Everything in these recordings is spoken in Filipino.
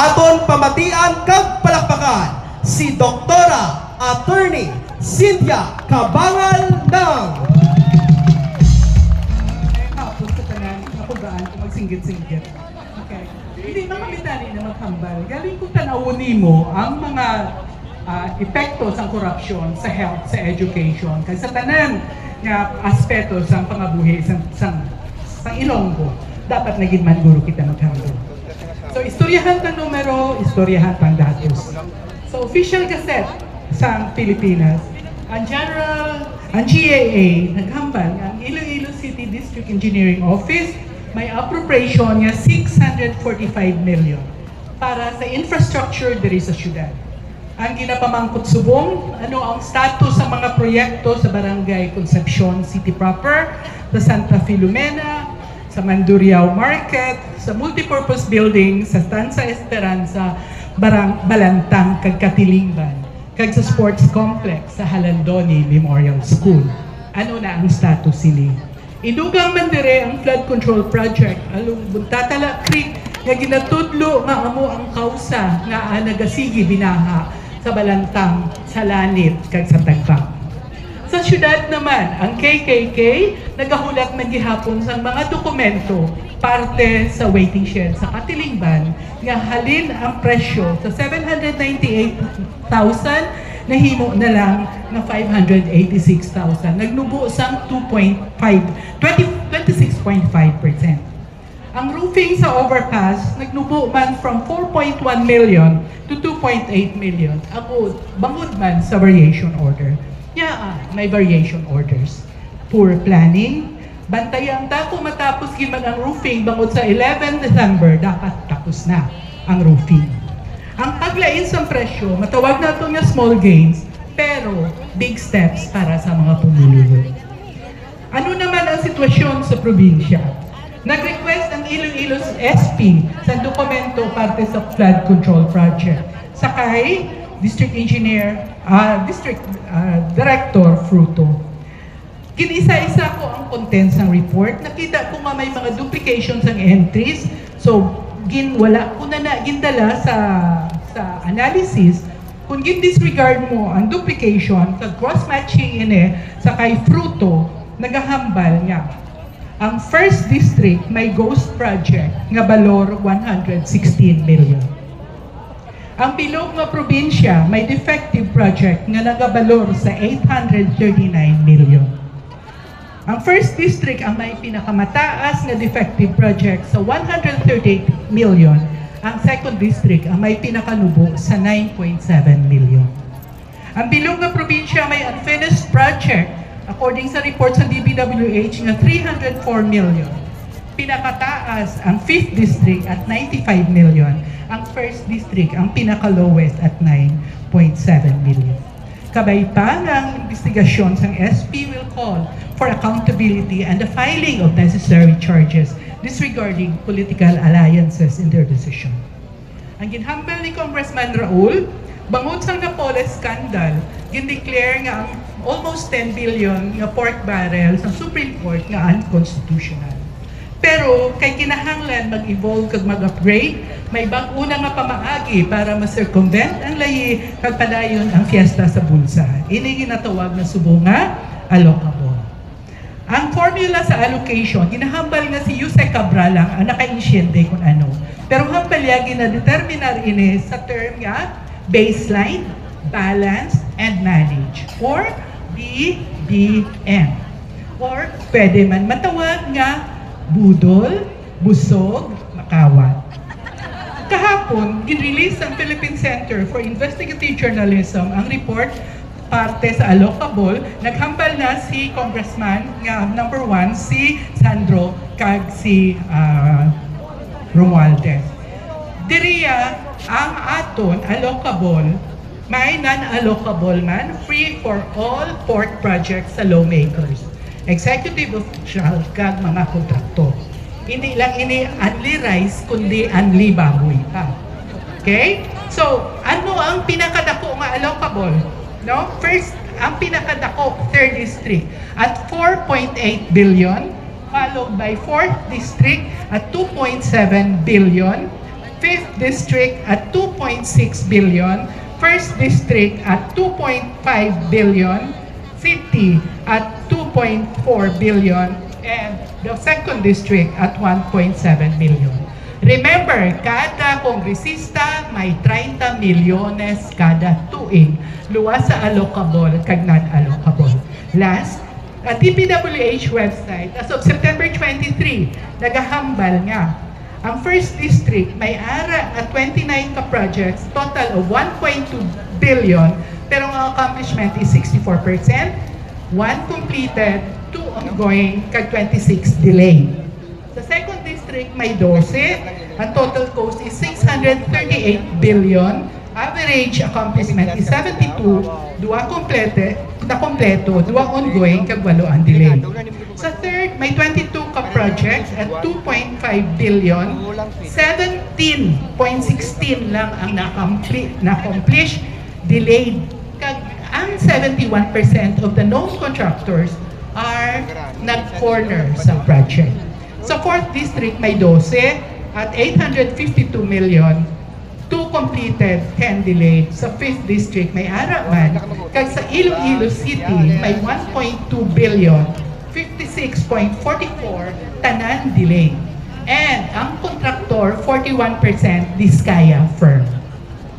Aton pamatian kag palakpakan si Doktora Attorney Cynthia Cabangal ng Hapon sa tanan, nakugaan kung magsinggit-singgit. Okay. Hindi na kami tani na maghambal. Galing kong tanawin mo ang mga epekto sa korupsyon, sa health, sa education, kay sa tanan nga aspeto sa pangabuhi sa Ilonggo, dapat naging man guro kita maghambal. So, istoryahan ng numero, istoryahan pang datos. So, official gazette sa Pilipinas, ang GAA, naghambal, ang Iloilo City District Engineering Office, may appropriation niya 645 million para sa infrastructure diri sa syudad. Ang ginapamangkot subong, ano ang status sa mga proyekto sa Barangay Concepcion City proper, sa Santa Filomena, sa Mandurriao Market, sa multipurpose building, sa Stanza Esperanza, Balantang, kag Katilingban, kag sa sports complex sa Halandoni Memorial School. Ano na ang status sili? Idugang man dire ang flood control project along Buntatala Creek nga ginatudlo nga amo ang kausa nga nagasigi binaha sa Balantang, sa Lanit, kag sa Tagpang. Sa syudad naman, ang KKK nagahulat man gihapon sa mga dokumento parte sa waiting shed sa Katilingban nga halin ang presyo sa 798,000 nahimo na lang na 586,000. Nagnubo sang 26.5%. Ang roofing sa overpass nagnubo man from 4.1 million to 2.8 million. Ako, bangod man sa variation order. May variation orders. Poor planning. Bantayan ta kung matapos giman ang roofing bangod sa 11 December, dapat tapos na ang roofing. Ang paglain sa presyo, matawag na ito nga small gains, pero big steps para sa mga pumululo. Ano naman ang sitwasyon sa probinsya? Nag-request ang Iloilo SP sa dokumento parte sa flood control project. Sakay, District Director Fruto. Kinisa-isa ko ang contents ng report. Nakita ko nga may mga duplications ng entries. So, ginwala ko na gindala sa analysis. Kung disregard mo ang duplication, sa cross-matching sa kay Fruto, nagahambal niya. Ang first district may ghost project nga balor 116 million. Ang bilog nga probinsya may defective project nga nagabalor sa 839 million. Ang first district ang may pinakamataas nga defective project sa 138 million. Ang second district ang may pinakanubo sa 9.7 million. Ang bilog nga probinsya may unfinished project according sa report sa DPWH nga 304 million. Pinakataas ang 5th district at 95 million. Ang 1st district ang pinaka-lowest at 9.7 million. Kabay pa ng investigasyon ng SP will call for accountability and the filing of necessary charges disregarding political alliances in their decision. Ang ginhambal ni Congressman Raul, bangod sa Napoles scandal, gindeclare nga ang almost 10 billion nga pork barrels sa Supreme Court nga unconstitutional. Pero kay kinahanglan mag-evolve kag mag-upgrade, may bag-una nga pamaagi para ma-circumvent ang layi kag padayon ang fiesta sa bulsa. Ini ginatawag na subo nga allocable. Ang formula sa allocation, ginahambal nga si Jose Cabral lang ang naka-insyente kung ano. Pero hambal niya gina-determinar ini sa term nga baseline, balance, and manage, or BBM. Or pwede man matawag nga budol, busog, makawat. Kahapon, ginrelease ang Philippine Center for Investigative Journalism ang report parte sa allocable. Naghambal na si Congressman nga number 1, si Sandro, kag si Romualdez. Diriya, ang aton allocable, may non-allocable man, free for all pork projects sa lawmakers, executive official, kag mga kontraktor. Hindi lang ini only rice, kundi only baboy pa. Okay? So, ano ang pinakadako nga allocable? No? First, ang pinakadako, 3rd district, at 4.8 billion, followed by 4th district at 2.7 billion, 5th District at 2.6 billion, 1st District at 2.5 billion, City at 2.4 billion, and the 2nd District at 1.7 billion. Remember, kada kongresista may 30 milyones kada tuig luwas sa allocable kag non-allocable. Last, ang DPWH website, as of September 23, nagahambal nga. Ang 1st District may ara at 29 ka-projects, total of 1.2 billion, pero ang accomplishment is 64%, 1 completed, 2 ongoing, kag 26 delayed. Sa 2nd District may 12, ang total cost is 638 billion, average accomplishment is 72, 2 kompleto, 2 ongoing, kag 8 ang delayed. Sa 3rd, may 22 ka-projects at 2.5 billion, 17.16 lang ang na-accomplish, delayed. Kag ang 71% of the known contractors are nag-corner sa project. Sa 4th District, may 12 at 852 million, 2 completed, 10 delayed. Sa 5th District, may araman. Kag sa Iloilo City, may 1.2 billion, 56.44, tanan delayed. And ang contractor, 41% Diskaya firm.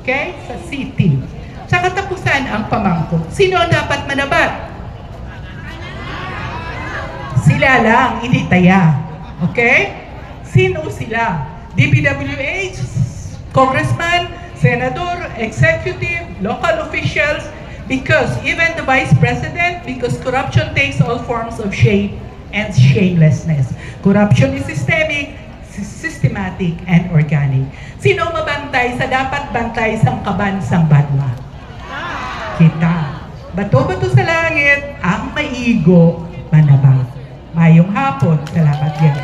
Okay? Sa city. Sa katapusan, ang pamangko. Sino ang dapat manabat? Sila lang, hindi taya. Okay? Sino sila? DPWH, congressman, senador, executive, local officials, because even the vice president, because corruption takes all forms of shame and shamelessness. Corruption is systemic, systematic, and organic. Sino mabantay sa dapat bantay sang kabansang banwa? Kita. Bato-bato sa langit, ang maigo, manabang. Mayong hapon. Salamat yan.